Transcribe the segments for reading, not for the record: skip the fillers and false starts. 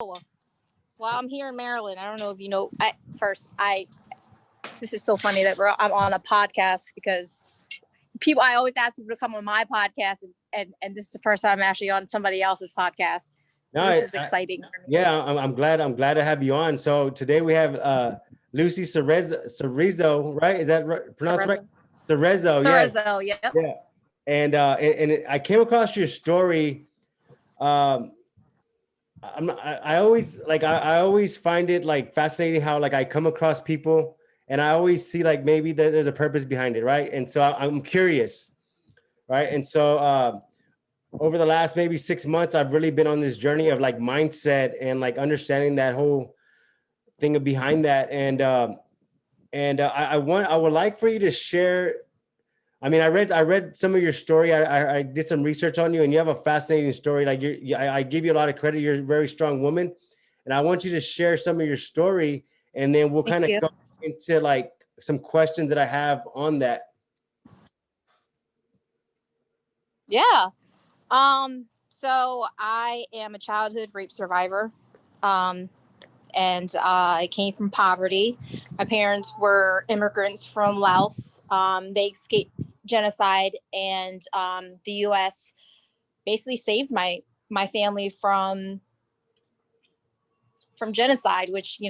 Well, I'm here in Maryland. I don't know if you know. This is so funny that I'm on a podcast because I always ask people to come on my podcast, and this is the first time I'm actually on somebody else's podcast. No, So this is exciting. yeah, I'm glad to have you on. So today we have Lucy Cerezo, right? Is that right? Pronounced right? Cerezo, yeah, Cerezo, yep. yeah. And I came across your story. Um, I always I always find it like fascinating how like I come across people and I always see like maybe there's a purpose behind it, right? And so I'm curious, right? And so over the last maybe 6 months, I've really been on this journey of like mindset and like understanding that whole thing behind that. I would like for you to share. I mean, I read some of your story. I did some research on you, and you have a fascinating story. Like I give you a lot of credit. You're a very strong woman, and I want you to share some of your story, and then we'll kind of go into like some questions that I have on that. Yeah. So I am a childhood rape survivor. And I came from poverty. My parents were immigrants from Laos. They escaped genocide, and the U.S. basically saved my family from genocide, which you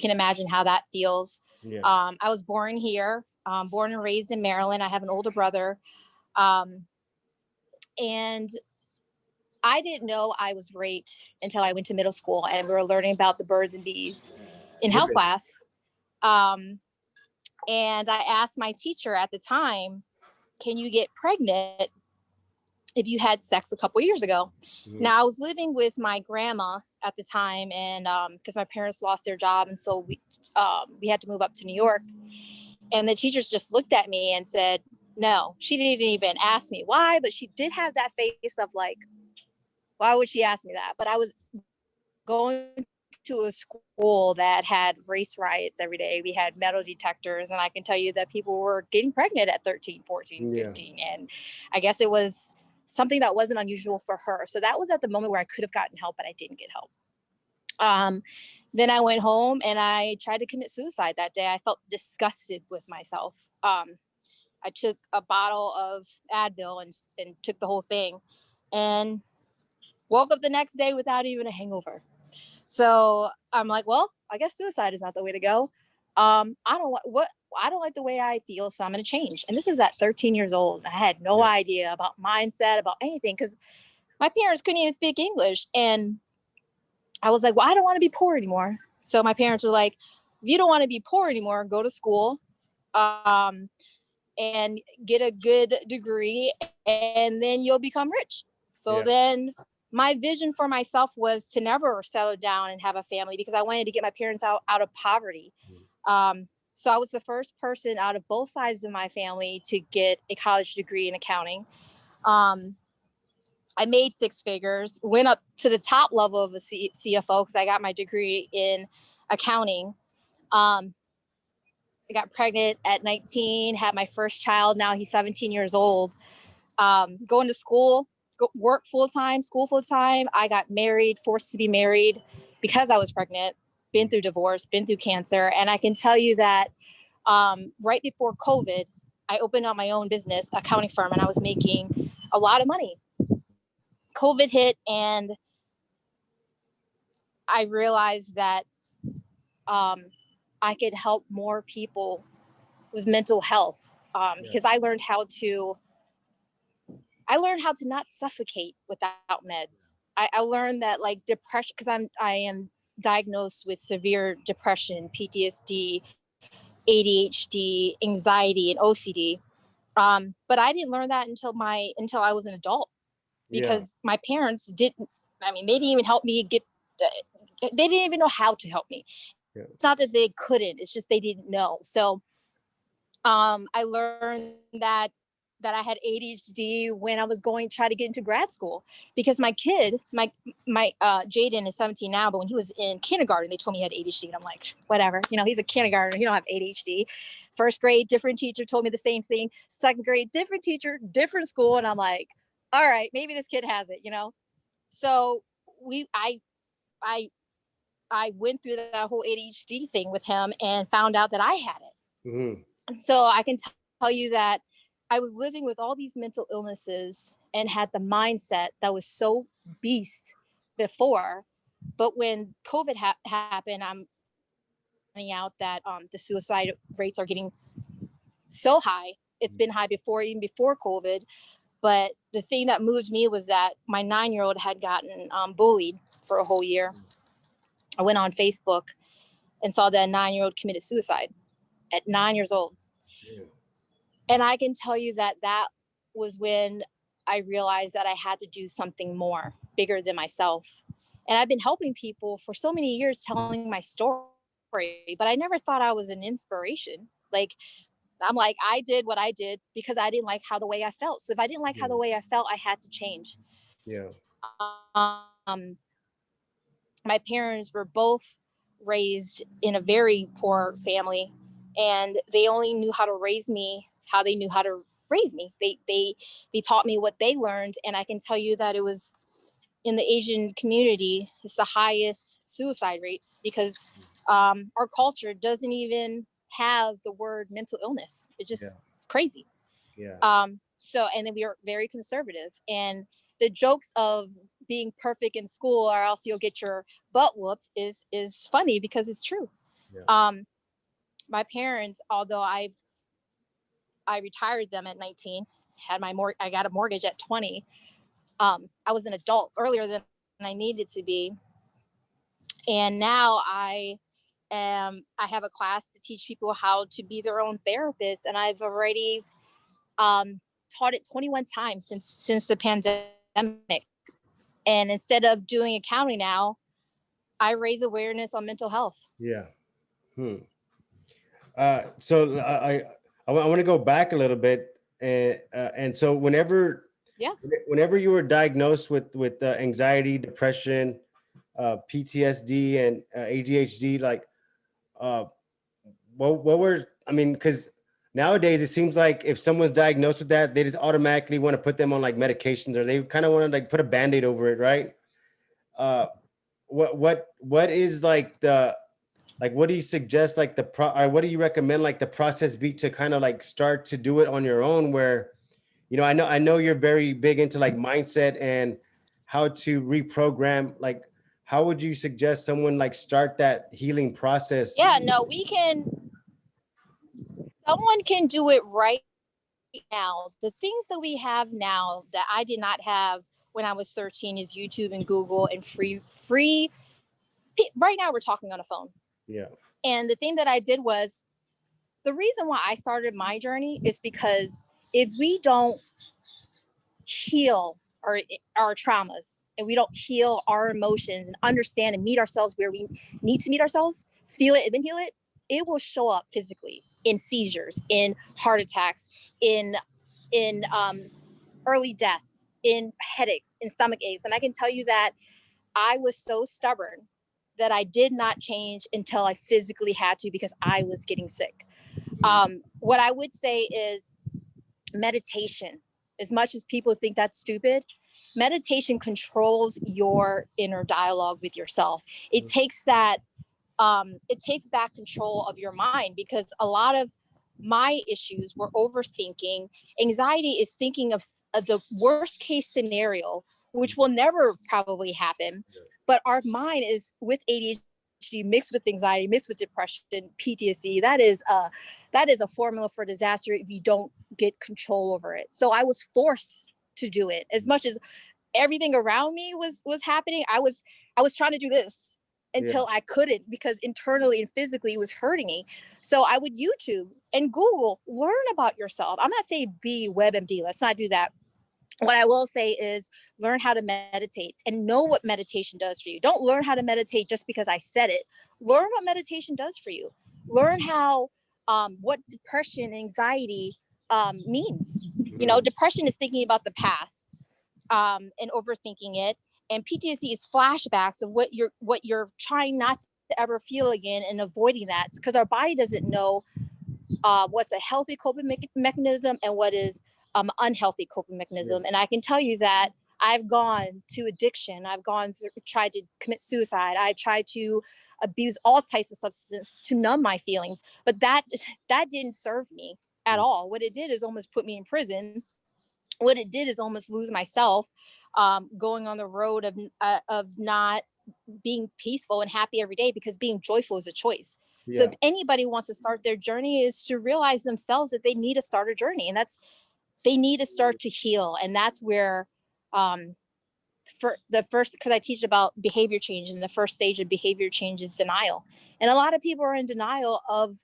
can imagine how that feels. Yeah. I was born here, born and raised in Maryland. I have an older brother, and I didn't know I was raped until I went to middle school, and we were learning about the birds and bees in health class. And I asked my teacher at the time, can you get pregnant if you had sex a couple years ago? Mm-hmm. Now, I was living with my grandma at the time, and because my parents lost their job, and so we had to move up to New York. And the teachers just looked at me and said, no. She didn't even ask me why, but she did have that face of like, why would she ask me that? But I was going to a school that had race riots every day. We had metal detectors, and I can tell you that people were getting pregnant at 13, 14, 15. And I guess it was something that wasn't unusual for her. So that was at the moment where I could have gotten help, but I didn't get help. Then I went home and I tried to commit suicide that day. I felt disgusted with myself. I took a bottle of Advil and took the whole thing, and woke up the next day without even a hangover. So I'm like, well, I guess suicide is not the way to go. I don't like the way I feel, so I'm going to change. And this is at 13 years old. I had no idea about mindset, about anything, because my parents couldn't even speak English. And I was like, well, I don't want to be poor anymore. So my parents were like, if you don't want to be poor anymore, go to school and get a good degree, and then you'll become rich. So then my vision for myself was to never settle down and have a family, because I wanted to get my parents out of poverty. So I was the first person out of both sides of my family to get a college degree in accounting. I made six figures, went up to the top level of a CFO because I got my degree in accounting. I got pregnant at 19, had my first child. Now he's 17 years old. Going to school, work full-time, school full-time. I got married, forced to be married because I was pregnant, been through divorce, been through cancer. And I can tell you that right before COVID, I opened up my own business, accounting firm, and I was making a lot of money. COVID hit, and I realized that I could help more people with mental health because I learned how to not suffocate without meds. I learned that like depression, because I am diagnosed with severe depression, PTSD, ADHD, anxiety, and OCD. But I didn't learn that until I was an adult, because my parents didn't. I mean, they didn't even help me they didn't even know how to help me. It's not that they couldn't, it's just they didn't know. So I learned that I had ADHD when I was try to get into grad school, because my kid, my Jaden is 17 now, but when he was in kindergarten, they told me he had ADHD, and I'm like, whatever, he's a kindergartner, he don't have ADHD. First grade, different teacher told me the same thing. Second grade, different teacher, different school, and I'm like, all right, maybe this kid has it, So I I went through that whole ADHD thing with him and found out that I had it. Mm-hmm. So I can tell you that I was living with all these mental illnesses and had the mindset that was so beast before. But when COVID happened, I'm finding out that the suicide rates are getting so high. It's been high before, even before COVID. But the thing that moved me was that my 9-year-old had gotten bullied for a whole year. I went on Facebook and saw that a 9-year-old committed suicide at 9 years old. Yeah. And I can tell you that that was when I realized that I had to do something more, bigger than myself. And I've been helping people for so many years, telling my story, but I never thought I was an inspiration. Like, I'm like, I did what I did because I didn't like how the way I felt. So if I didn't like how the way I felt, I had to change. Yeah. Um, my parents were both raised in a very poor family, and they only knew how to raise me how they knew how to raise me. They taught me what they learned, and I can tell you that it was in the Asian community, it's the highest suicide rates because our culture doesn't even have the word mental illness. It's crazy. Yeah. So, and then we are very conservative, and the jokes of being perfect in school or else you'll get your butt whooped is funny because it's true. Yeah. My parents, although I retired them at 19, I got a mortgage at 20. I was an adult earlier than I needed to be. And now I have a class to teach people how to be their own therapist. And I've already taught it 21 times since the pandemic. And instead of doing accounting now, I raise awareness on mental health. Yeah. So I want to go back a little bit, and so whenever you were diagnosed with anxiety, depression, PTSD, and ADHD, like what were, I mean, because nowadays it seems like if someone's diagnosed with that, they just automatically want to put them on like medications, or they kind of want to like put a Band-Aid over it, right? What is like what do you suggest, like or what do you recommend like the process be to kind of like start to do it on your own, where, you know, I know you're very big into like mindset and how to reprogram. Like, how would you suggest someone like start that healing process? Yeah, no, someone can do it right now. The things that we have now that I did not have when I was 13 is YouTube and Google and free. Right now we're talking on a phone. Yeah. And the thing that I did was, the reason why I started my journey is because if we don't heal our traumas and we don't heal our emotions and understand and meet ourselves where we need to meet ourselves, feel it and then heal it, it will show up physically in seizures, in heart attacks, in early death, in headaches, in stomach aches. And I can tell you that I was so stubborn that I did not change until I physically had to, because I was getting sick. What I would say is meditation. As much as people think that's stupid, meditation controls your inner dialogue with yourself. It takes back control of your mind, because a lot of my issues were overthinking. Anxiety is thinking of the worst case scenario, which will never probably happen. But our mind is, with ADHD mixed with anxiety, mixed with depression, PTSD, that is a formula for disaster if you don't get control over it. So I was forced to do it. As much as everything around me was happening, I was trying to do this until I couldn't, because internally and physically it was hurting me. So I would YouTube and Google, learn about yourself. I'm not saying be WebMD. Let's not do that. What I will say is learn how to meditate and know what meditation does for you. Don't learn how to meditate just because I said it. Learn what meditation does for you. Learn how, what depression, anxiety means. You know, depression is thinking about the past and overthinking it. And PTSD is flashbacks of what you're trying not to ever feel again, and avoiding that, because our body doesn't know what's a healthy coping mechanism and what is unhealthy coping mechanism. And I can tell you that I've gone to addiction. I've tried to commit suicide. I tried to abuse all types of substances to numb my feelings, but that didn't serve me at all. What it did is almost put me in prison. What it did is almost lose myself, going on the road of not being peaceful and happy every day, because being joyful is a choice. So Yeah. if anybody wants to start their journey, is to realize themselves that they need to start a journey, and they need to start to heal. And that's where, for the first, because I teach about behavior change, and the first stage of behavior change is denial. And a lot of people are in denial of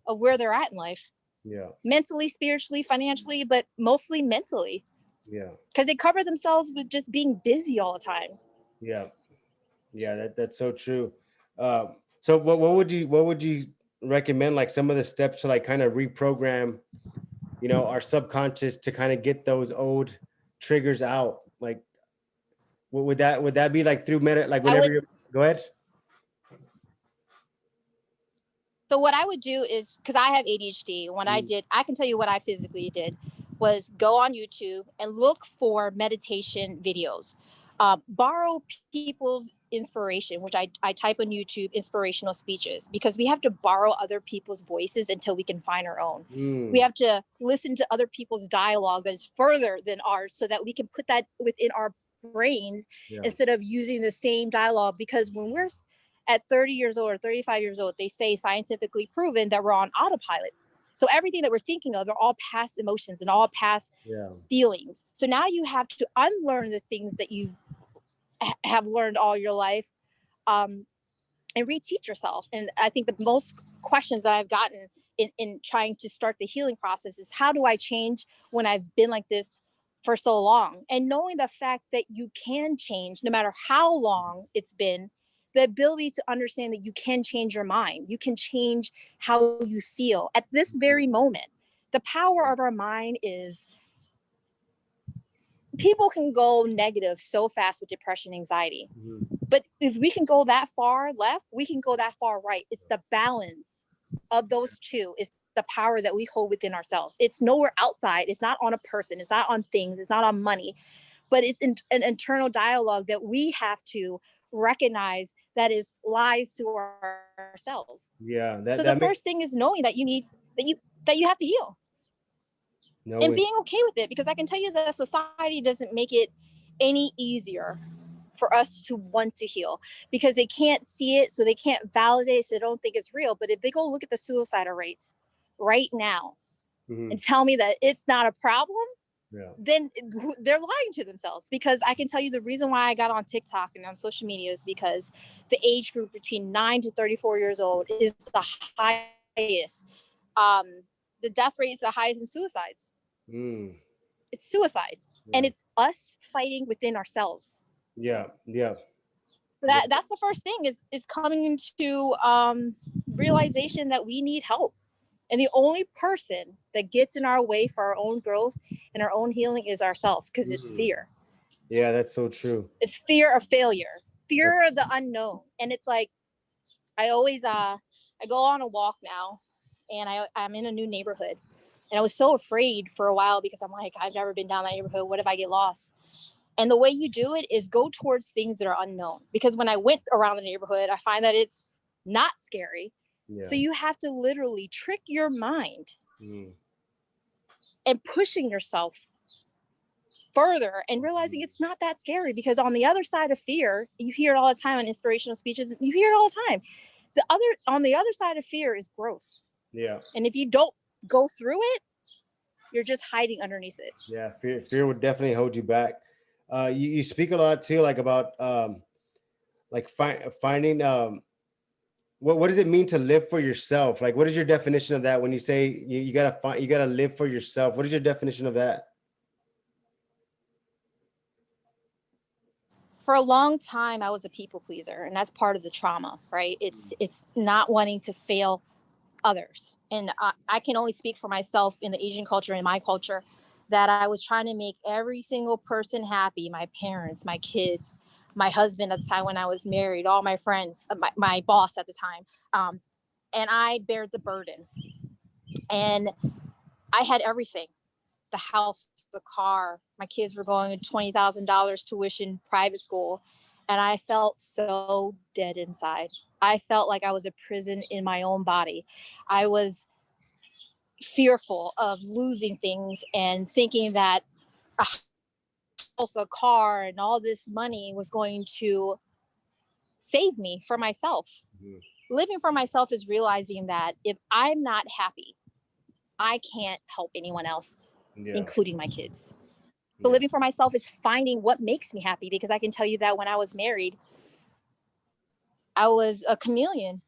where they're at in life, Yeah. mentally, spiritually, financially, but mostly mentally, Yeah. because they cover themselves with just being busy all the time. Yeah. Yeah. That's so true. So what would you recommend, like some of the steps to like kind of reprogram, our subconscious to kind of get those old triggers out? Like, what would that be, like through like I whenever would you go ahead? So what I would do is, because I have ADHD, Mm. I can tell you what I physically did was go on YouTube and look for meditation videos, borrow people's inspiration, which I type on YouTube, inspirational speeches, because we have to borrow other people's voices until we can find our own. We Mm. have to listen to other people's dialogue that is further than ours, so that we can put that within our brains Yeah. instead of using the same dialogue. Because when we're at 30 years old or 35 years old, they say scientifically proven that we're on autopilot. So everything that we're thinking of are all past emotions and all past Yeah. feelings. So now you have to unlearn the things that you have learned all your life, um, and reteach yourself. And I think the most questions that I've gotten in trying to start the healing process is, how do I change when I've been like this for so long? And knowing the fact that you can change no matter how long it's been, the ability to understand that you can change your mind, you can change how you feel at this very moment. The power of our mind is, people can go negative so fast with depression, anxiety. Mhm. But if we can go that far left, we can go that far right. It's the balance of those two is the power that we hold within ourselves. It's nowhere outside. It's not on a person. It's not on things. It's not on money. But it's an internal dialogue that we have to recognize, that is lies to ourselves. Yeah. So That the that makes first thing is knowing that you need that you have to heal, no and way. being okay with it, because I can tell you that society doesn't make it any easier for us to want to heal, because they can't see it, so they can't validate it, so they don't think it's real. But if they go look at the suicidal rates right now Mhm. and tell me that it's not a problem, Yeah. then they're lying to themselves. Because I can tell you the reason why I got on TikTok and on social media is because the age group between 9 to 34 years old is the highest. Um, the death rate is the highest in suicides. Mm. It's suicide, and Yeah. it's us fighting within ourselves. Yeah. Yeah. So Yeah. that's the first thing, is coming into realization that we need help. And the only person that gets in our way for our own growth and our own healing is ourselves, because it's Mm. fear. Yeah, that's so true. It's fear of failure, That, fear of the unknown. And it's like, I always I go on a walk now, and I'm in a new neighborhood. And I was so afraid for a while, because I'm like, I've never been down that neighborhood. What if I get lost? And the way you do it is go towards things that are unknown. Because when I went around the neighborhood, I find that it's not scary. yeah. So you have to literally trick your mind Mm. and pushing yourself further and realizing it's not that scary. Because on the other side of fear, you hear it all the time on inspirational speeches, you hear it all the time. On the other side of fear is growth. Yeah. And if you don't go through it, you're just hiding underneath it. Yeah. Fear would definitely hold you back. You speak a lot too, like about like finding what does it mean to live for yourself? Like, what is your definition of that when you say you gotta you gotta live for yourself? What is your definition of that? For a long time, I was a people pleaser, and that's part of the trauma, right? It's not wanting to fail others. And I can only speak for myself in the Asian culture and my culture, that I was trying to make every single person happy: my parents, my kids, my husband at the time when I was married, all my friends, my boss at the time. And I bared the burden, and I had everything the house, the car. My kids were going to $20,000 tuition private school. And I felt so dead inside. I felt like I was a prison in my own body. I was fearful of losing things and thinking that a house, a car, and all this money was going to save me for myself. Mm-hmm. Living for myself is realizing that if I'm not happy, I can't help anyone else, including my kids. So living for myself is finding what makes me happy, because I can tell you that when I was married, I was a chameleon.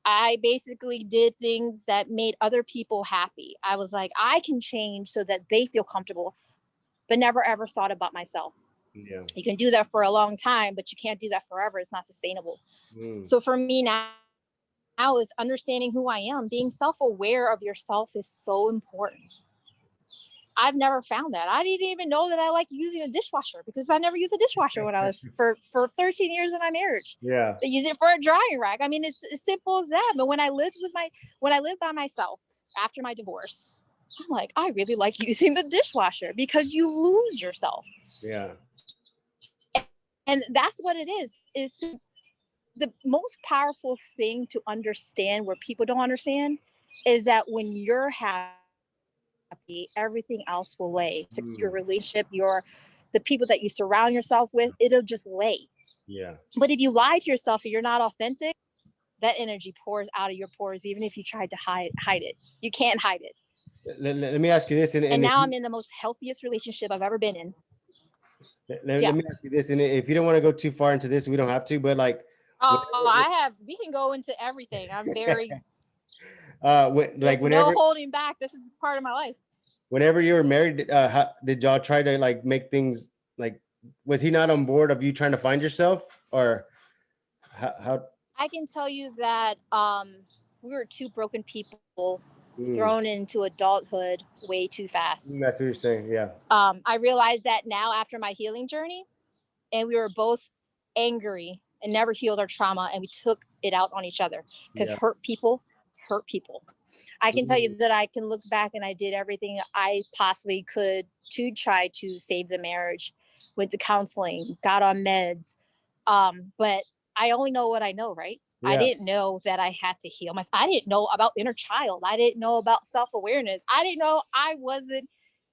I basically did things that made other people happy. I was like, I can change so that they feel comfortable, but never ever thought about myself. Yeah. You can do that for a long time, but you can't do that forever. It's not sustainable. So for me now is understanding who I am. Being self-aware of yourself is so important. I've never found that. I didn't even know that I like using a dishwasher, because I never used a dishwasher when I was for 13 years in my marriage. Yeah. They use it for a drying rack. I mean, it's as simple as that. But when I lived by myself after my divorce, I'm like, I really like using the dishwasher, because you lose yourself. Yeah. And that's what it is the most powerful thing to understand, where people don't understand, is that when you're happy, everything else will lay. Your relationship, the people that you surround yourself with, it'll just lay. Yeah. But if you lie to yourself and you're not authentic, that energy pours out of your pores, even if you tried to hide it. You can't hide it. Let me ask you this. And now I'm in the most healthiest relationship I've ever been in. Let me ask you this, and if you don't want to go too far into this, we don't have to, but like, we can go into everything. I'm very like whenever, no holding back. This is part of my life. Whenever you were married, how did y'all try to like make things like, was he not on board of you trying to find yourself, or how? I can tell you that we were two broken people thrown into adulthood way too fast. That's what you're saying. Yeah. I realized that now after my healing journey, and we were both angry and never healed our trauma, and we took it out on each other, because hurt people. I can tell you that I can look back and I did everything I possibly could to try to save the marriage. Went to counseling, got on meds, but I only know what I know, right? Yeah. I didn't know that I had to heal myself. I didn't know about inner child. I didn't know about self-awareness. I didn't know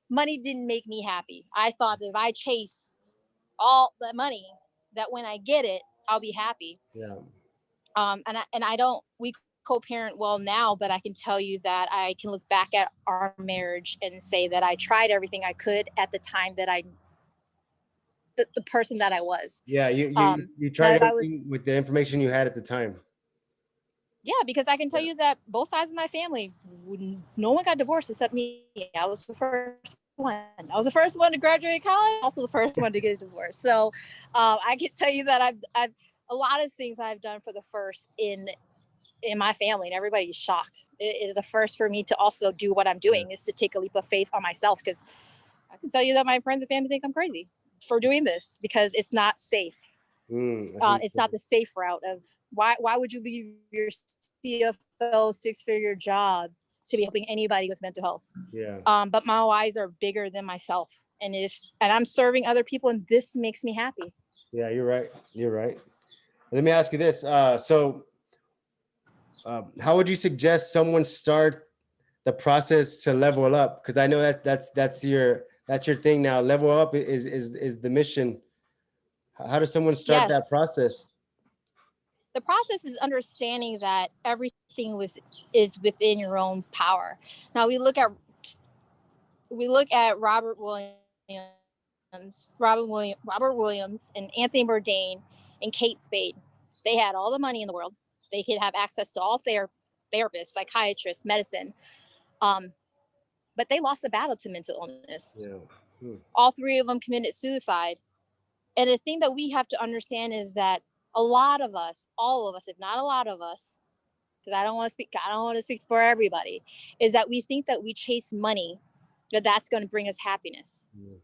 money didn't make me happy. I thought that if I chase all the money, that when I get it, I'll be happy. Yeah. We co-parent well now, but I can tell you that I can look back at our marriage and say that I tried everything I could at the time that the person that I was. Yeah, you tried everything with the information you had at the time. Yeah, because I can tell you that both sides of my family, no one got divorced except me. I was the first one. I was the first one to graduate college, also the first one to get a divorce. So I can tell you that I've a lot of things I've done for the first in my family, and everybody's shocked. It is a first for me to also do what I'm doing, is to take a leap of faith on myself, because I can tell you that my friends and family think I'm crazy for doing this, because it's not safe. It's not the safe route of why would you leave your CFO 6-figure job to be helping anybody with mental health? Yeah. But my whys are bigger than myself, and I'm serving other people, and this makes me happy. Yeah, you're right. Let me ask you this. How would you suggest someone start the process to level up? Because I know that's your thing now. Level up is the mission. How does someone start that process? The process is understanding that everything is within your own power. Now we look at Robert Williams and Anthony Bourdain and Kate Spade. They had all the money in the world. They could have access to all therapists, psychiatrists, medicine. But they lost the battle to mental illness. Yeah. All three of them committed suicide. And the thing that we have to understand is that a lot of us, all of us, if not a lot of us, because I don't want to speak for everybody, is that we think that we chase money, that's going to bring us happiness. Yeah.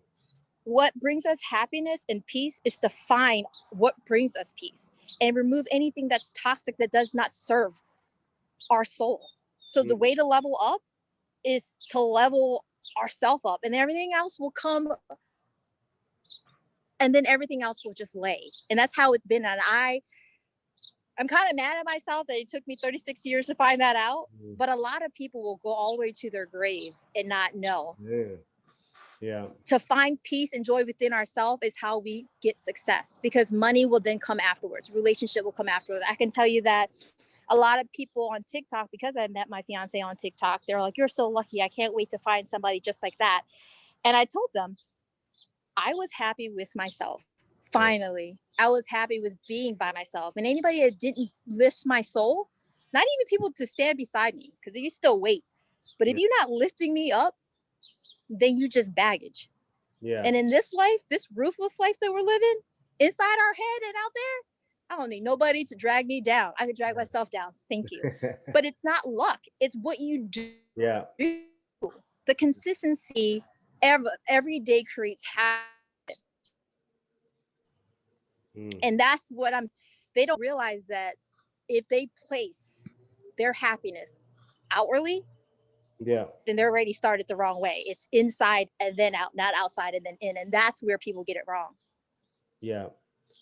What brings us happiness and peace is to find what brings us peace and remove anything that's toxic that does not serve our soul. So the way to level up is to level ourselves up, and everything else will come, and then everything else will just lay. And that's how it's been. And I'm kind of mad at myself that it took me 36 years to find that out. But a lot of people will go all the way to their grave and not know. Yeah. To find peace and joy within ourselves is how we get success, because money will then come afterwards. Relationship will come afterwards. I can tell you that a lot of people on TikTok, because I met my fiance on TikTok, they're like, you're so lucky. I can't wait to find somebody just like that. And I told them I was happy with myself. Finally, I was happy with being by myself. And anybody that didn't lift my soul, not even people to stand beside me, because you still wait. But if you're not lifting me up, then you just baggage. Yeah. And in this life, this ruthless life that we're living, inside our head and out there, I don't need nobody to drag me down. I can drag myself down. Thank you. But it's not luck. It's what you do. Yeah. The consistency every day creates habit. And that's what they don't realize that if they place their happiness outwardly, then they're already started the wrong way. It's inside and then out, not outside and then in. And that's where people get it wrong. Yeah.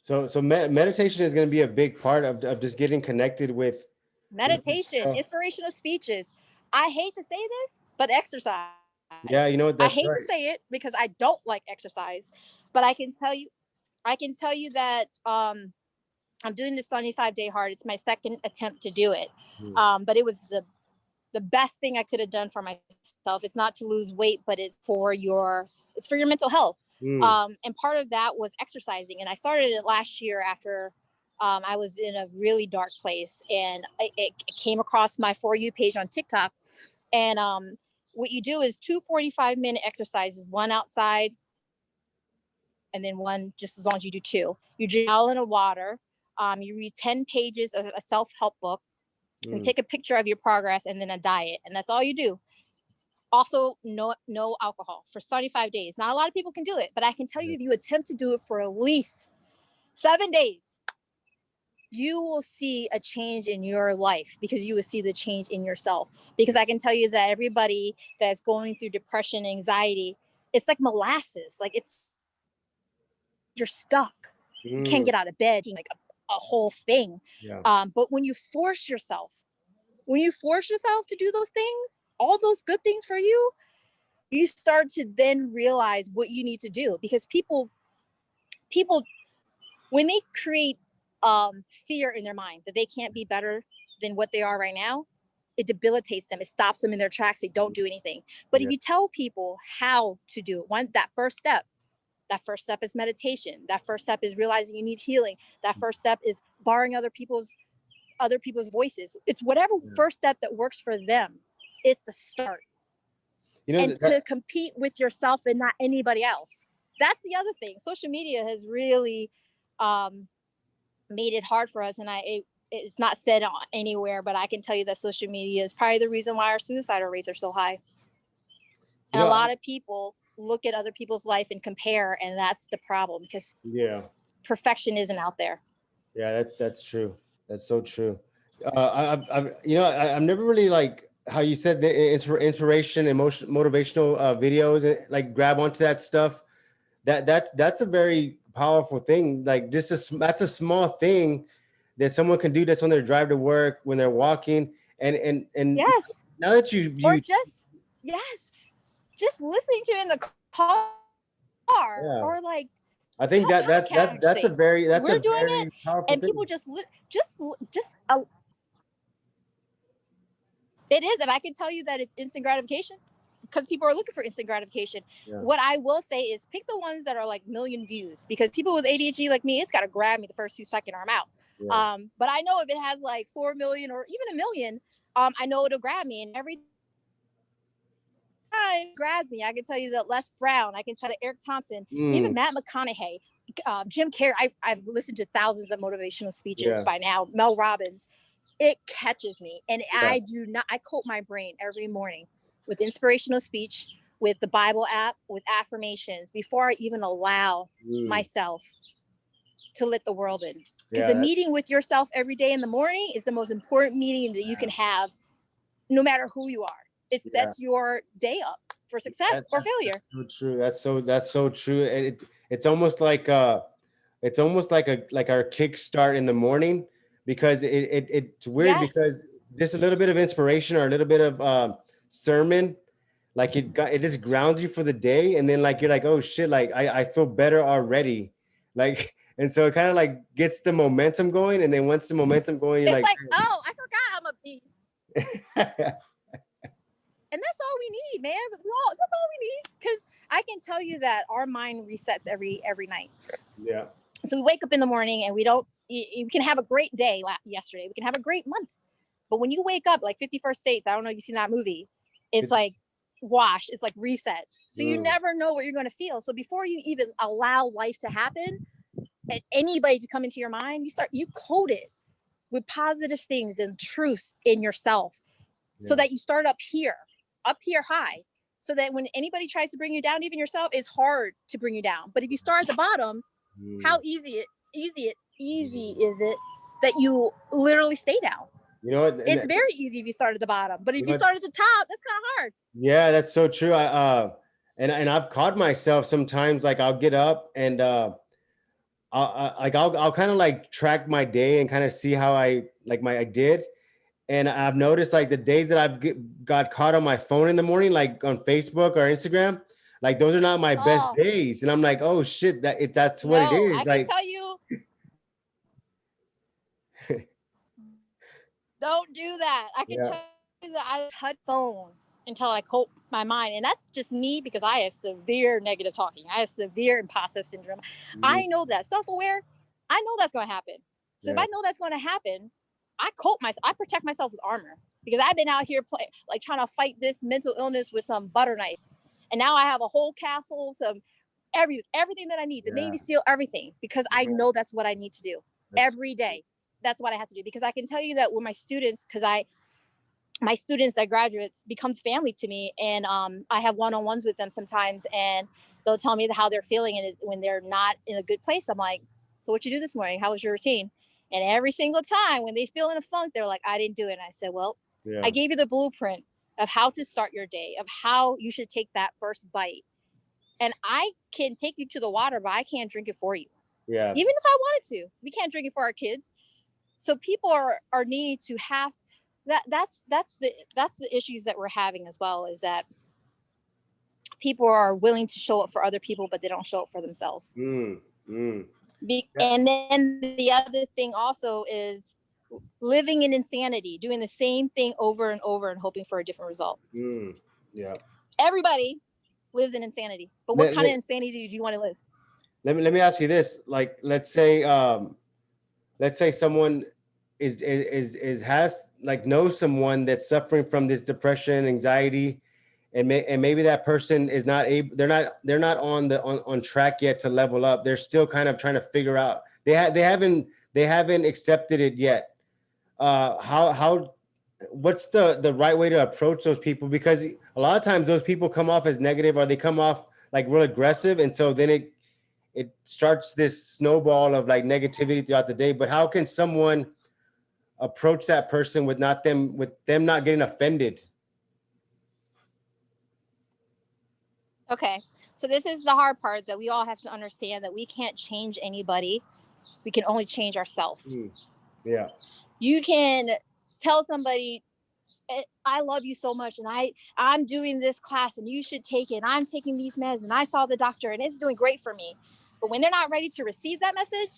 So meditation is going to be a big part of just getting connected with meditation, inspirational speeches. I hate to say this, but exercise. Yeah, you know what? I hate to say it because I don't like exercise, but I can tell you that I'm doing the 75-day hard. It's my second attempt to do it. But it was the best thing I could have done for myself. It's not to lose weight, but it's for your mental health. And part of that was exercising. And I started it last year after I was in a really dark place, and it came across my For You page on TikTok. And what you do is 2 45-minute exercises, one outside, and then one just as long as you do 2. You drink a gallon of water. You read 10 pages of a self-help book, and take a picture of your progress, and then a diet. And that's all you do. Also, no alcohol for 75 days. Not a lot of people can do it, but I can tell you, if you attempt to do it for at least 7 days, you will see a change in your life, because you will see the change in yourself. Because I can tell you that everybody that's going through depression, anxiety, it's like molasses. Like you're stuck. You can't get out of bed, like a whole thing. But when you force yourself to do those things, all those good things for you, you start to then realize what you need to do. Because people, when they create fear in their mind that they can't be better than what they are right now, it debilitates them. It stops them in their tracks. They don't do anything. But if you tell people how to do it, that first step is meditation. That first step is realizing you need healing. That first step is borrowing other people's voices. It's whatever first step that works for them. It's the start. And to compete with yourself and not anybody else. That's the other thing. Social media has really made it hard for us. And it's not said anywhere, but I can tell you that social media is probably the reason why our suicidal rates are so high. And a lot of people look at other people's life and compare, and that's the problem, because perfection isn't out there. Yeah, that's true. That's so true. I've never really, like how you said, the inspiration, motivational videos, and like grab onto that stuff. That's a very powerful thing. Like that's a small thing that someone can do that's on their drive to work, when they're walking, and yes. Now that you just listening to it in the car, or like, I think that's a very powerful and thing. people just it is. And I can tell you that it's instant gratification, because people are looking for instant gratification. What I will say is pick the ones that are like million views, because people with ADHD like me, it's got to grab me the first 2 seconds or I'm out. But I know if it has like 4 million or even 1 million, I know it'll grab me. And every time it grabs me, I can tell you that Les Brown, I can tell you Eric Thompson, even Matt McConaughey, Jim Carrey. I've listened to thousands of motivational speeches by now. Mel Robbins. It catches me. And I coat my brain every morning with inspirational speech, with the Bible app, with affirmations, before I even allow myself to let the world in. Because the meeting with yourself every day in the morning is the most important meeting that you can have, no matter who you are. It sets your day up for success or failure. That's so true. That's so true. And it's almost like our kickstart in the morning, because it's weird Yes. because just a little bit of inspiration or a little bit of sermon, like it just grounds you for the day, and then like you're like, oh shit, like I feel better already, like, and so it kind of like gets the momentum going, and then once the momentum going, you're It's like, like, oh, I forgot I'm a beast. And that's all we need, man. That's all we need. Because I can tell you that our mind resets every night. Yeah. So we wake up in the morning and we don't. You can have a great day yesterday. We can have a great month. But when you wake up, like 51st States, I don't know if you've seen that movie. It's like wash. It's like reset. So you never know what you're going to feel. So before you even allow life to happen and anybody to come into your mind, you code it with positive things and truth in yourself, so that you start up here high, so that when anybody tries to bring you down, even yourself, it's hard to bring you down. But if you start at the bottom, how easy is it that you literally stay down? You know what? It's very easy if you start at the bottom, but if you start at the top, that's kind of hard. Yeah, that's so true. And I've caught myself sometimes, like I'll get up and I'll kind of like track my day and kind of see how I did. And I've noticed like the days that I've got caught on my phone in the morning, like on Facebook or Instagram, like those are not my best days. And I'm like, oh shit, that's what it is. I like, can tell you, don't do that. I can tell you that I touch phone until I cope my mind. And that's just me, because I have severe negative talking. I have severe imposter syndrome. I know that. Self-aware, I know that's going to happen. So if I know that's going to happen, I protect myself with armor, because I've been out here trying to fight this mental illness with some butter knife. And now I have a whole castle, some everything that I need, the Navy SEAL, everything, because I know that's what I need to do every day. That's what I have to do, because I can tell you that with my students, my students that graduates becomes family to me, and I have one-on-ones with them sometimes, and they'll tell me how they're feeling, and when they're not in a good place, I'm like, so what you do this morning? How was your routine? And every single time when they feel in a funk, they're like, I didn't do it. And I said, well, I gave you the blueprint of how to start your day, of how you should take that first bite. And I can take you to the water, but I can't drink it for you. Yeah. Even if I wanted to, we can't drink it for our kids. So people are needing to have that. That's the issues that we're having as well, is that people are willing to show up for other people, but they don't show up for themselves. And then the other thing also is living in insanity, doing the same thing over and over and hoping for a different result. Yeah. Everybody lives in insanity, but what kind of insanity do you want to live? Let me ask you this. Like, let's say someone knows someone that's suffering from this depression, anxiety, and maybe that person is not able, they're not on track yet to level up. They're still kind of trying to figure out, they haven't accepted it yet. What's the right way to approach those people? Because a lot of times those people come off as negative, or they come off like real aggressive, and so then it starts this snowball of like negativity throughout the day. But how can someone approach that person with them not getting offended? Okay, so this is the hard part, that we all have to understand that we can't change anybody. We can only change ourselves. Yeah. You can tell somebody, I love you so much, and I'm doing this class and you should take it. I'm taking these meds and I saw the doctor and it's doing great for me. But when they're not ready to receive that message,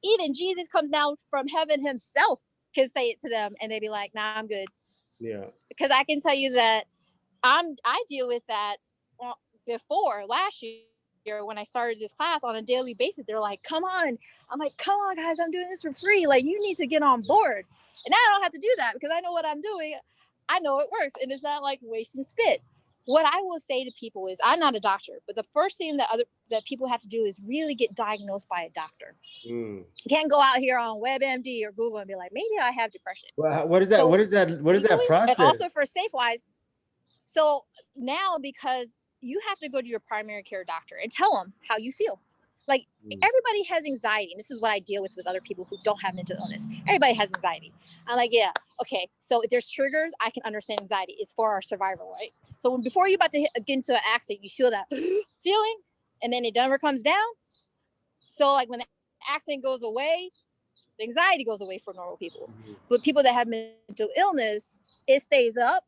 even Jesus comes down from heaven himself can say it to them, and they'd be like, nah, I'm good. Yeah. Because I can tell you that I deal with that before last year when I started this class on a daily basis. They're like, come on. I'm like, come on, guys, I'm doing this for free. Like, you need to get on board. And now I don't have to do that, because I know what I'm doing. I know it works, and it's not like wasting spit. What I will say to people is, I'm not a doctor, but the first thing that people have to do is really get diagnosed by a doctor. You can't go out here on WebMD or Google and be like, maybe I have depression. Well, what is that? So what is that process? And also for SafeWise. So now, because you have to go to your primary care doctor and tell them how you feel. Like everybody has anxiety. And this is what I deal with other people who don't have mental illness. Everybody has anxiety. I'm like, yeah, okay. So if there's triggers, I can understand anxiety. It's for our survival, right? So before you're about to get into an accident, you feel that feeling, and then it never comes down. So like when the accident goes away, the anxiety goes away for normal people. But people that have mental illness, it stays up,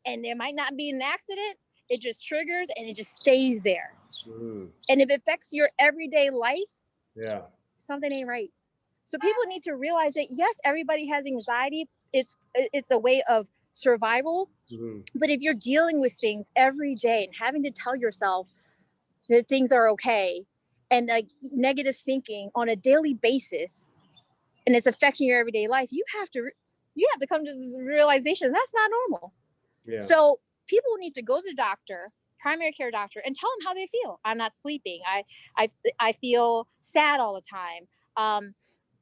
and there might not be an accident. It just triggers and it just stays there. And if it affects your everyday life, something ain't right. So people need to realize that yes, everybody has anxiety. It's a way of survival. But if you're dealing with things every day and having to tell yourself that things are okay, and like negative thinking on a daily basis, and it's affecting your everyday life, you have to come to this realization that's not normal. So people need to go to the doctor, primary care doctor, and tell them how they feel. I'm not sleeping. I feel sad all the time.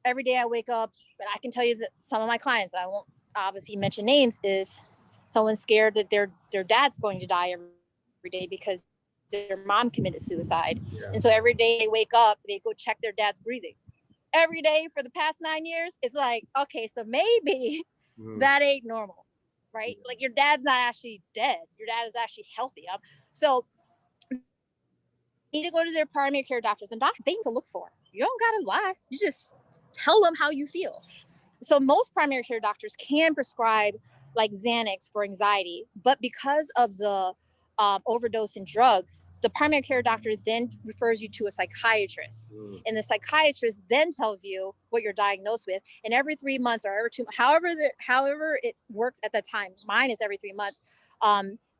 Every day I wake up, but I can tell you that some of my clients, I won't obviously mention names, is someone's scared that their dad's going to die every day because their mom committed suicide. And so every day they wake up, they go check their dad's breathing. Every day for the past 9 years, it's like, okay, so maybe that ain't normal. Right? Like your dad's not actually dead. Your dad is actually healthy. So you need to go to their primary care doctors, and doctors, they need to look for. You don't gotta lie. You just tell them how you feel. So most primary care doctors can prescribe like Xanax for anxiety, but because of the overdose in drugs, the primary care doctor then refers you to a psychiatrist, and the psychiatrist then tells you what you're diagnosed with. And every 3 months or every 2, however it works at that time, mine is every 3 months.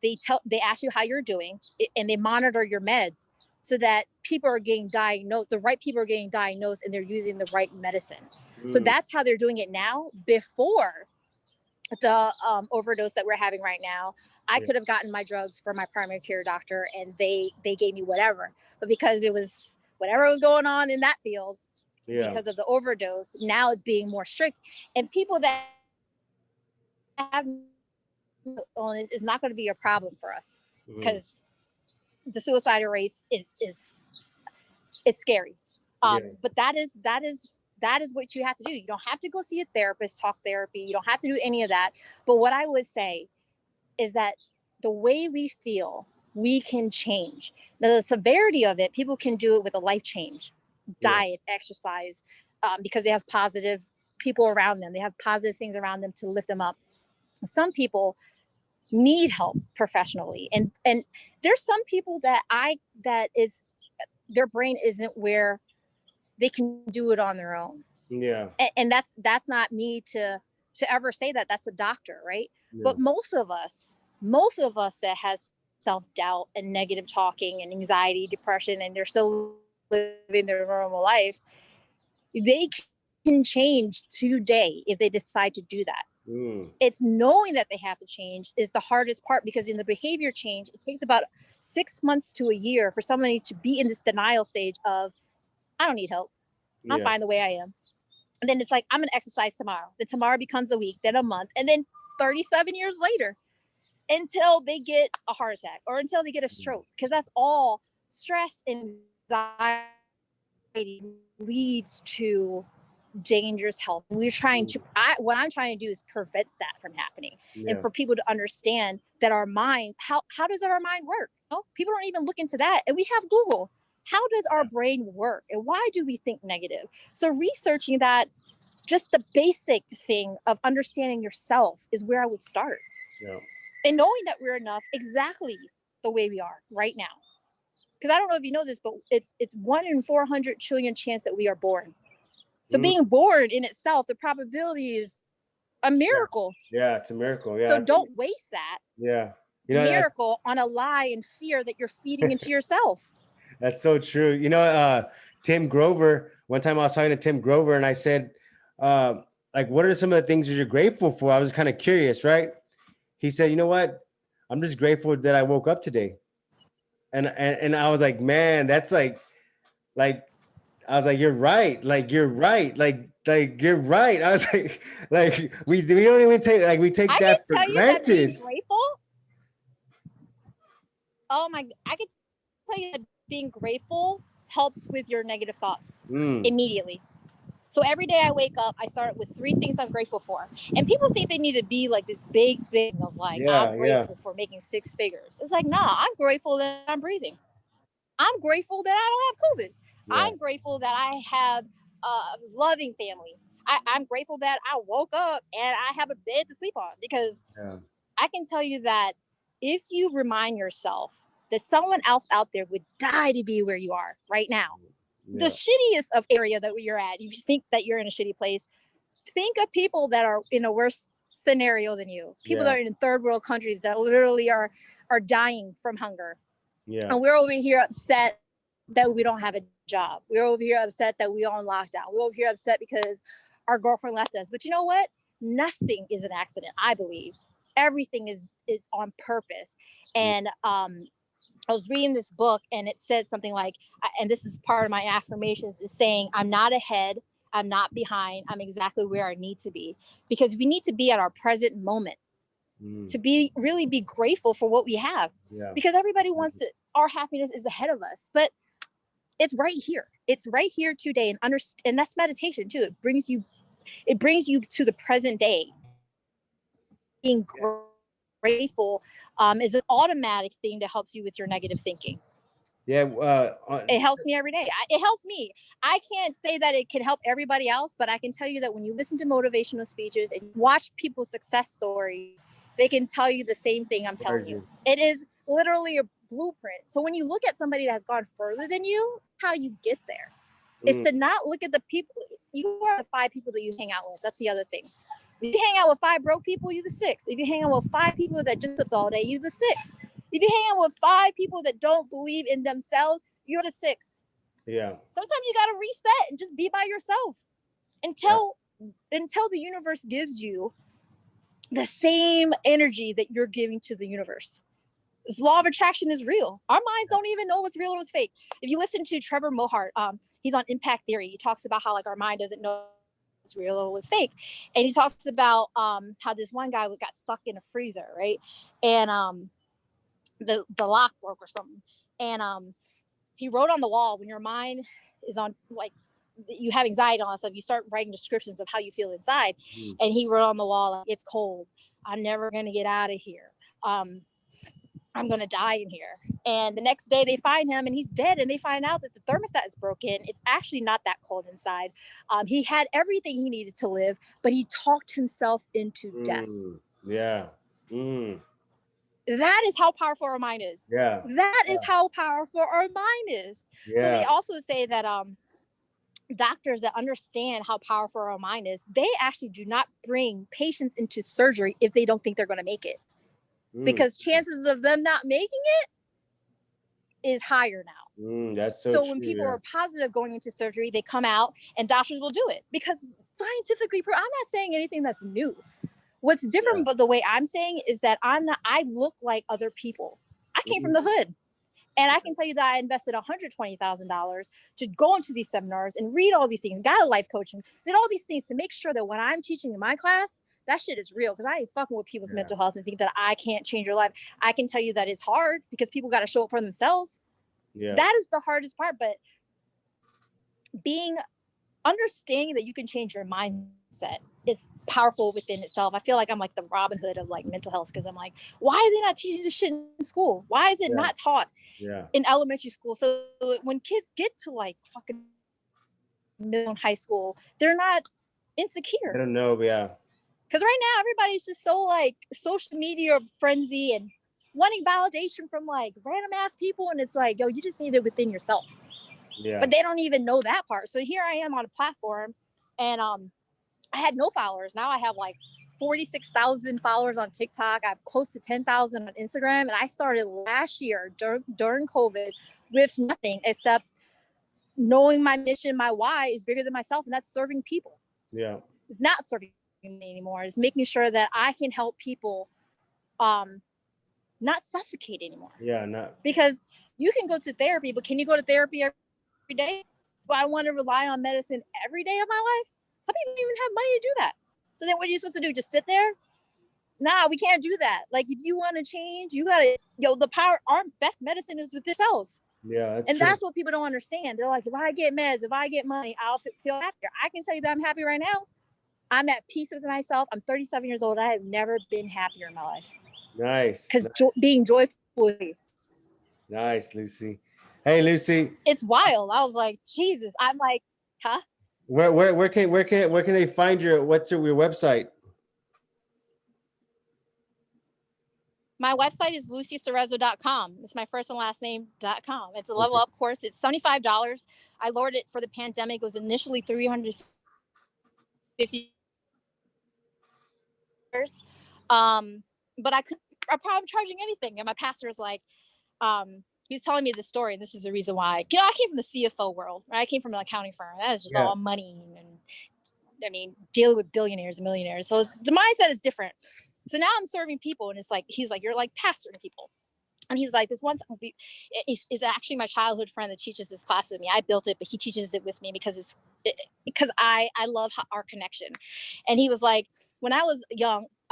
They ask you how you're doing, and they monitor your meds so that people are getting diagnosed. The right people are getting diagnosed, and they're using the right medicine. So that's how they're doing it now. Before the overdose that we're having right now, I could have gotten my drugs from my primary care doctor, and they gave me whatever. But because it was whatever was going on in that field, because of the overdose, now it's being more strict. And people that have illness is not going to be a problem for us, because the suicide rate is it's scary. But that is what you have to do. You don't have to go see a therapist, talk therapy. You don't have to do any of that. But what I would say is that the way we feel, we can change. Now, the severity of it, people can do it with a life change, diet, exercise, because they have positive people around them. They have positive things around them to lift them up. Some people need help professionally. And there's some people that their brain isn't where they can do it on their own. And that's not me to ever say that. That's a doctor, right? But most of us that has self-doubt and negative talking and anxiety, depression, and they're still living their normal life, they can change today if they decide to do that. It's knowing that they have to change is the hardest part, because in the behavior change, it takes about 6 months to a year for somebody to be in this denial stage of, I don't need help. I'm fine the way I am. And then it's like, I'm going to exercise tomorrow. Then tomorrow becomes a week, then a month, and then 37 years later, until they get a heart attack or until they get a stroke. Because that's all stress and anxiety leads to dangerous health. What I'm trying to do is prevent that from happening, and for people to understand that our minds, how does our mind work? People don't even look into that, and we have Google. How does our brain work, and why do we think negative? So researching that, just the basic thing of understanding yourself, is where I would start. And knowing that we're enough exactly the way we are right now. Because I don't know if you know this, but it's 1 in 400 trillion chance that we are born. So being born in itself, the probability is a miracle. It's a miracle. So don't waste that miracle on a lie and fear that you're feeding into yourself. That's so true. Tim Grover, one time I was talking to Tim Grover, and I said, like, what are some of the things that you're grateful for? I was kind of curious, right? He said, you know what? I'm just grateful that I woke up today. And I was like, man, that's like, I was like, you're right. Like, you're right. Like you're right. I was like, we don't even take, we take that for granted. I can tell you that being grateful. I could tell you that being grateful helps with your negative thoughts immediately. So every day I wake up, I start with 3 things I'm grateful for. And people think they need to be like this big thing of like, I'm grateful for making 6 figures. It's like, nah, I'm grateful that I'm breathing. I'm grateful that I don't have COVID. I'm grateful that I have a loving family. I'm grateful that I woke up and I have a bed to sleep on, because I can tell you that if you remind yourself that someone else out there would die to be where you are right now, the shittiest of area that you're at, if you think that you're in a shitty place, think of people that are in a worse scenario than you. People that are in third world countries that literally are dying from hunger. And we're over here upset that we don't have a job. We're over here upset that we're on lockdown. We're over here upset because our girlfriend left us. But you know what? Nothing is an accident, I believe. Everything is on purpose. And I was reading this book and it said something like, and this is part of my affirmations, is saying, I'm not ahead, I'm not behind, I'm exactly where I need to be. Because we need to be at our present moment to really be grateful for what we have. Because everybody wants it. Our happiness is ahead of us, but it's right here. It's right here today. And that's meditation too. It brings you to the present day. Being grateful is an automatic thing that helps you with your negative thinking. It helps me every day. It helps me. I can't say that it can help everybody else, but I can tell you that when you listen to motivational speeches and watch people's success stories, they can tell you the same thing I'm telling you. It is literally a blueprint. So when you look at somebody that has gone further than you, how you get there is to not look at the people. You are the 5 people that you hang out with. That's the other thing. If you hang out with 5 broke people, you're the 6. If you hang out with 5 people that just lives all day, you're the 6. If you hang out with 5 people that don't believe in themselves, you're the 6. Sometimes you got to reset and just be by yourself until the universe gives you the same energy that you're giving to the universe. This law of attraction is real. Our minds don't even know what's real and what's fake. If you listen to Trevor Mohart, he's on Impact Theory. He talks about how like our mind doesn't know what's real or what's fake. And he talks about how this one guy got stuck in a freezer, right? And the lock broke or something. And he wrote on the wall, when your mind is on, like, you have anxiety on stuff, you start writing descriptions of how you feel inside. And he wrote on the wall, like, it's cold, I'm never gonna get out of here, I'm gonna die in here. And the next day they find him and he's dead, and they find out that the thermostat is broken. It's actually not that cold inside. He had everything he needed to live, but he talked himself into death. That is how powerful our mind is. That is how powerful our mind is. So they also say that doctors that understand how powerful our mind is, they actually do not bring patients into surgery if they don't think they're going to make it. Because chances of them not making it is higher now. That's so when people are positive going into surgery, they come out and doctors will do it because scientifically, I'm not saying anything that's new. What's different, but the way I'm saying is that I look like other people. I came from the hood. And I can tell you that I invested $120,000 to go into these seminars and read all these things, got a life coaching, did all these things to make sure that when I'm teaching in my class, that shit is real, because I ain't fucking with people's mental health and think that I can't change your life. I can tell you that it's hard because people got to show up for themselves. That is the hardest part. But understanding that you can change your mindset is powerful within itself. I feel like I'm like the Robin Hood of like mental health, because I'm like, why are they not teaching this shit in school? Why is it not taught in elementary school? So when kids get to like fucking middle and high school, they're not insecure. I don't know, Because right now everybody's just so like social media frenzy and wanting validation from like random ass people, and it's like, yo, you just need it within yourself. But they don't even know that part. So here I am on a platform, and I had no followers. Now I have like 46,000 followers on TikTok. I have close to 10,000 on Instagram. And I started last year during COVID with nothing except knowing my mission, my why is bigger than myself. And that's serving people. It's not serving me anymore. It's making sure that I can help people not suffocate anymore. Because you can go to therapy, but can you go to therapy every day? Do I want to rely on medicine every day of my life? Some people don't even have money to do that. So then what are you supposed to do? Just sit there? Nah, we can't do that. Like, if you want to change, you gotta, the power, our best medicine is with yourselves. Yeah, that's And true. that's what people don't understand. They're like, if I get meds, if I get money, I'll feel happier. I can tell you that I'm happy right now. I'm at peace with myself. I'm 37 years old. I have never been happier in my life. Nice. Because being joyful is Nice, Lucy. Hey, Lucy. it's wild. I was like, Jesus. I'm like, huh? Where can they find what's your website? My website is lucycerezo.com. It's my first and last name.com. It's a level Okay. up course. It's $75. I lowered it for the pandemic. It was initially $350. But I'm charging anything. And my pastor was like, he was telling me the story, and this is the reason why. You know, I came from the CFO world, right? I came from an accounting firm. That was just all money and I mean, dealing with billionaires and millionaires. So the mindset is different. So now I'm serving people, and it's like, he's like, you're like pastoring people. And he's like, this one is actually my childhood friend that teaches this class with me. I built it, but he teaches it with me because I love our connection. And he was like, when I was a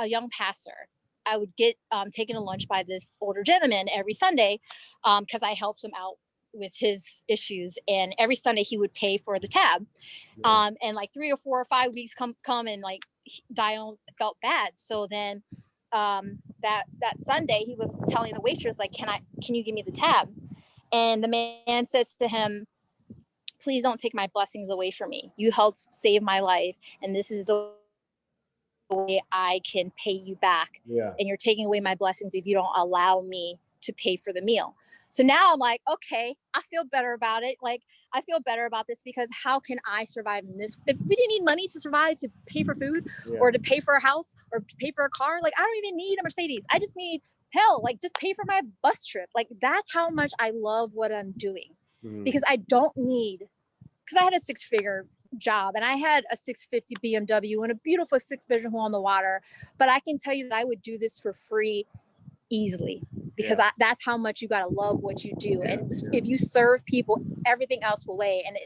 young pastor, I would get taken to lunch by this older gentleman every Sunday because I helped him out with his issues. And every Sunday he would pay for the tab. And like 3 or 4 or 5 weeks come and like Dion felt bad. So then that Sunday he was telling the waitress, like, can you give me the tab? And the man says to him, please don't take my blessings away from me. You helped save my life, and this is the way I can pay you back. Yeah. And you're taking away my blessings if you don't allow me to pay for the meal. So now I'm like, okay, I feel better about it. Like, I feel better about this because how can I survive in this? If we didn't need money to survive, to pay for food or to pay for a house or to pay for a car, like I don't even need a Mercedes. I just need, hell, like just pay for my bus trip. Like that's how much I love what I'm doing because I don't need, because I had a 6-figure job and I had a 650 BMW and a beautiful 6-bedroom home on the water. But I can tell you that I would do this for free easily because that's how much you got to love what you do. And if you serve people, everything else will lay. And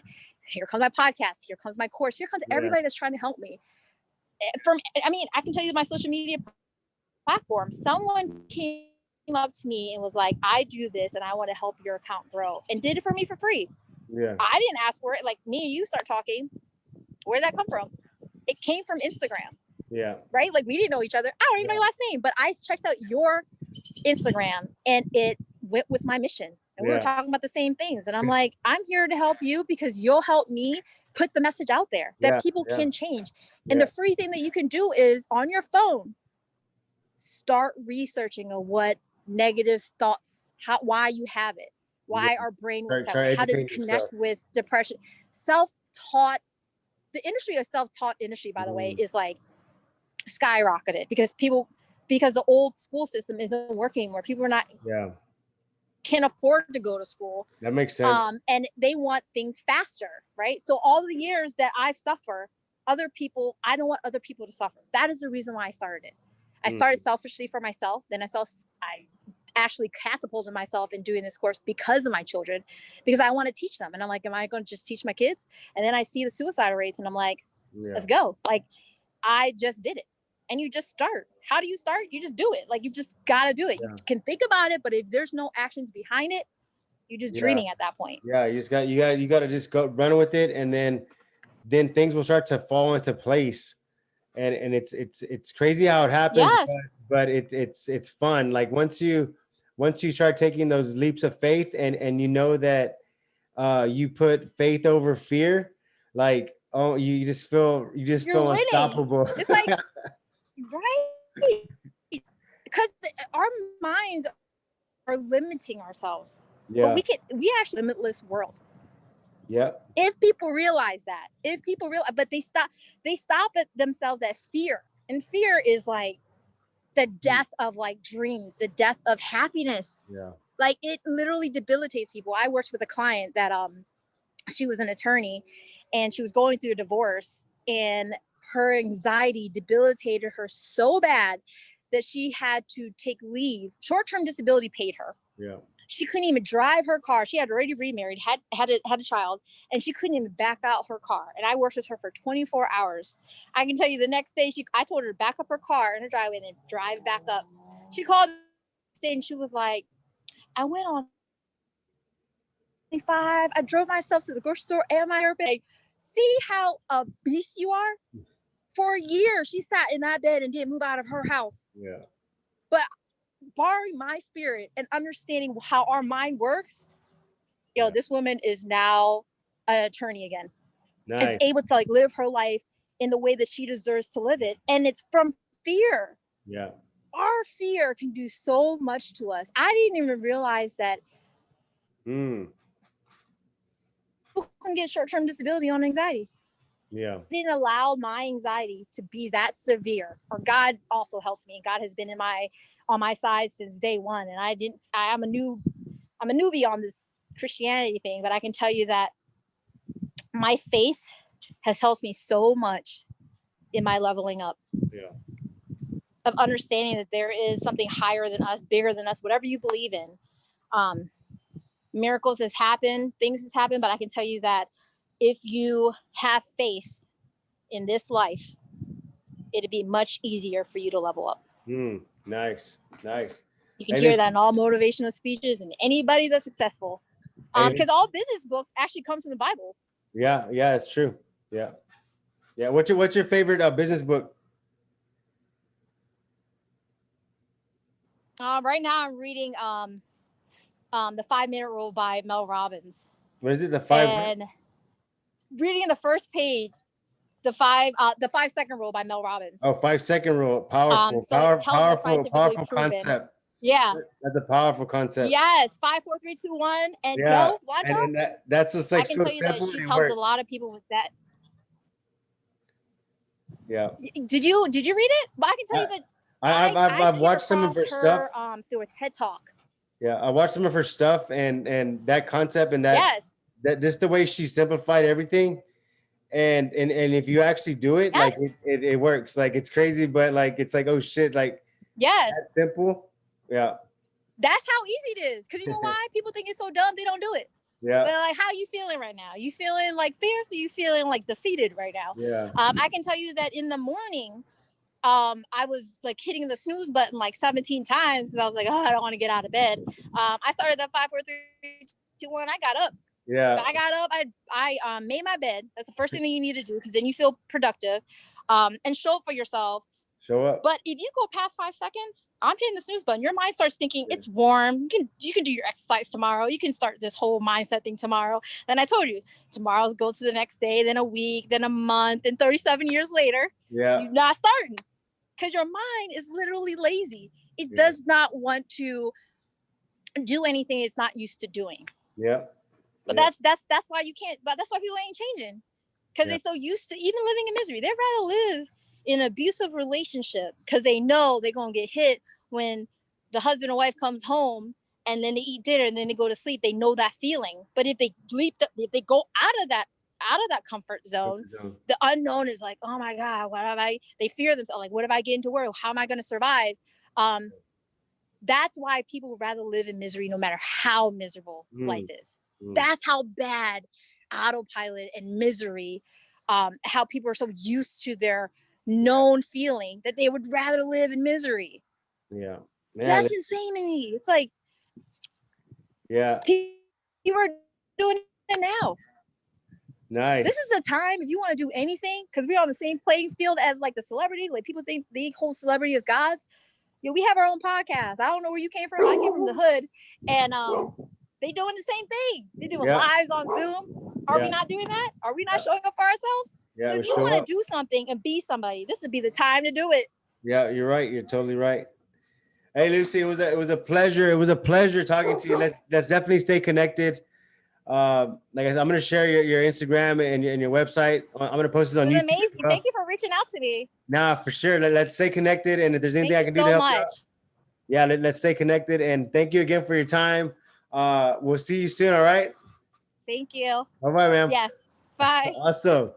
here comes my podcast. Here comes my course. Here comes everybody that's trying to help me. I can tell you my social media platform. Someone came up to me and was like, I do this and I want to help your account grow, and did it for me for free. Yeah. I didn't ask for it. Like me and you start talking. Where'd that come from? It came from Instagram. Yeah. Right? Like we didn't know each other. I don't even know your last name, but I checked out your Instagram and it went with my mission. And we were talking about the same things. And I'm like, I'm here to help you because you'll help me put the message out there that people can change. And the free thing that you can do is on your phone, start researching on what negative thoughts, why you have it, why our brain works that way, how does it connect with depression. Self-taught, the industry of self-taught industry, by the way, is like skyrocketed because the old school system isn't working where people are not can afford to go to school. That makes sense. And they want things faster, right? So all the years that I've suffered, I don't want other people to suffer. That is the reason why I started it. I started selfishly for myself. Then I actually catapulted myself in doing this course because of my children, because I want to teach them. And I'm like, am I going to just teach my kids? And then I see the suicide rates and I'm like, let's go. Like, I just did it. And you just start. How do you start? You just do it. Like, you just got to do it. You can think about it, but if there's no actions behind it, you're just dreaming at that point. Yeah. You got to just go run with it. And then things will start to fall into place. And it's crazy how it happens, but it's fun. Like once you start taking those leaps of faith and you know that you put faith over fear, like, oh, you just feel winning. Unstoppable. It's like, right? Because our minds are limiting ourselves. But we actually limitless world. Yeah. If people realize that, but they stop at themselves at fear. And fear is like the death of like dreams, the death of happiness. Yeah. Like it literally debilitates people. I worked with a client that she was an attorney and she was going through a divorce, and her anxiety debilitated her so bad that she had to take leave. Short-term disability paid her. Yeah. She couldn't even drive her car. She had already remarried, had a child, and she couldn't even back out her car. And I worked with her for 24 hours. I can tell you the next day, I told her to back up her car in her driveway and then drive back up. She called me and she was like, I went on I drove myself to the grocery store and my therapist. See how a beast you are? For a year, she sat in that bed and didn't move out of her house. Yeah. But borrowing my spirit and understanding how our mind works, this woman is now an attorney again. Nice. Is able to like live her life in the way that she deserves to live it. And it's from fear. Yeah. Our fear can do so much to us. I didn't even realize that people can get short-term disability on anxiety. Yeah. I didn't allow my anxiety to be that severe. Or God also helps me. God has been on my side since day one. And I'm a newbie on this Christianity thing, but I can tell you that my faith has helped me so much in my leveling up. Yeah. Of understanding that there is something higher than us, bigger than us, whatever you believe in. Miracles has happened, things has happened, but I can tell you that if you have faith in this life, it'd be much easier for you to level up. Nice. You can hear that in all motivational speeches and anybody that's successful. Because all business books actually comes from the Bible. Yeah, it's true. Yeah. What's your favorite business book? Right now I'm reading the 5-Minute Rule by Mel Robbins. What is it? And reading the first page, the 5-second rule by Mel Robbins. Oh, 5-second rule. Powerful concept. Yeah. That's a powerful concept. Yes. 5, 4, 3, 2, 1, and go. Watch out. And that's just like I can tell you that she's helped a lot of people with that. Yeah. Did you read it? But I can tell you that I've watched some of her stuff through a TED Talk. Yeah, I watched some of her stuff and that concept and that this the way she simplified everything. And if you actually do it, like it works. Like it's crazy, but like it's like, oh shit, like that's simple. Yeah. That's how easy it is. Because you know why? People think it's so dumb, they don't do it. Yeah. But like, how are you feeling right now? You feeling like fierce, or you feeling like defeated right now? Yeah. I can tell you that in the morning, I was like hitting the snooze button like 17 times because I was like, oh, I don't want to get out of bed. I started at 5, 4, 3, 2, 1. I got up. Yeah. I got up. I made my bed. That's the first thing that you need to do because then you feel productive. And show up for yourself. Show up. But if you go past 5 seconds, I'm hitting the snooze button. Your mind starts thinking it's warm. You can do your exercise tomorrow. You can start this whole mindset thing tomorrow. Then I told you, tomorrow goes to the next day, then a week, then a month, and 37 years later, you're not starting because your mind is literally lazy. It does not want to do anything it's not used to doing. Yeah. But that's why you can't. But that's why people ain't changing because they're so used to even living in misery. They'd rather live in an abusive relationship because they know they're gonna get hit when the husband and wife comes home and then they eat dinner and then they go to sleep. They know that feeling. But if they go out of that comfort zone, the unknown is like, oh my God, what have I? They fear themselves. Like, what if I get into work? How am I going to survive? That's why people would rather live in misery, no matter how miserable life is. That's how bad autopilot and misery. How people are so used to their known feeling that they would rather live in misery. Yeah. That's insane to me. It's like, people are doing it now. Nice. This is the time if you want to do anything, because we're on the same playing field as like the celebrities. Like people think they hold celebrity as gods. We have our own podcast. I don't know where you came from. I came from the hood, and they doing the same thing. They're doing lives on Zoom. Are we not doing that? Are we not showing up for ourselves? Yeah, so if you want to do something and be somebody, this would be the time to do it. Yeah, you're right. You're totally right. Hey, Lucy, it was a pleasure. It was a pleasure talking to you. Let's definitely stay connected. Like I said, I'm going to share your Instagram and your website. I'm going to post it on YouTube. Amazing. Thank you for reaching out to me. Nah, for sure. Let's stay connected. And if there's anything I can do to help you out, let's stay connected. And thank you again for your time. We'll see you soon. All right. Thank you. All right, ma'am. Yes. Bye. Awesome.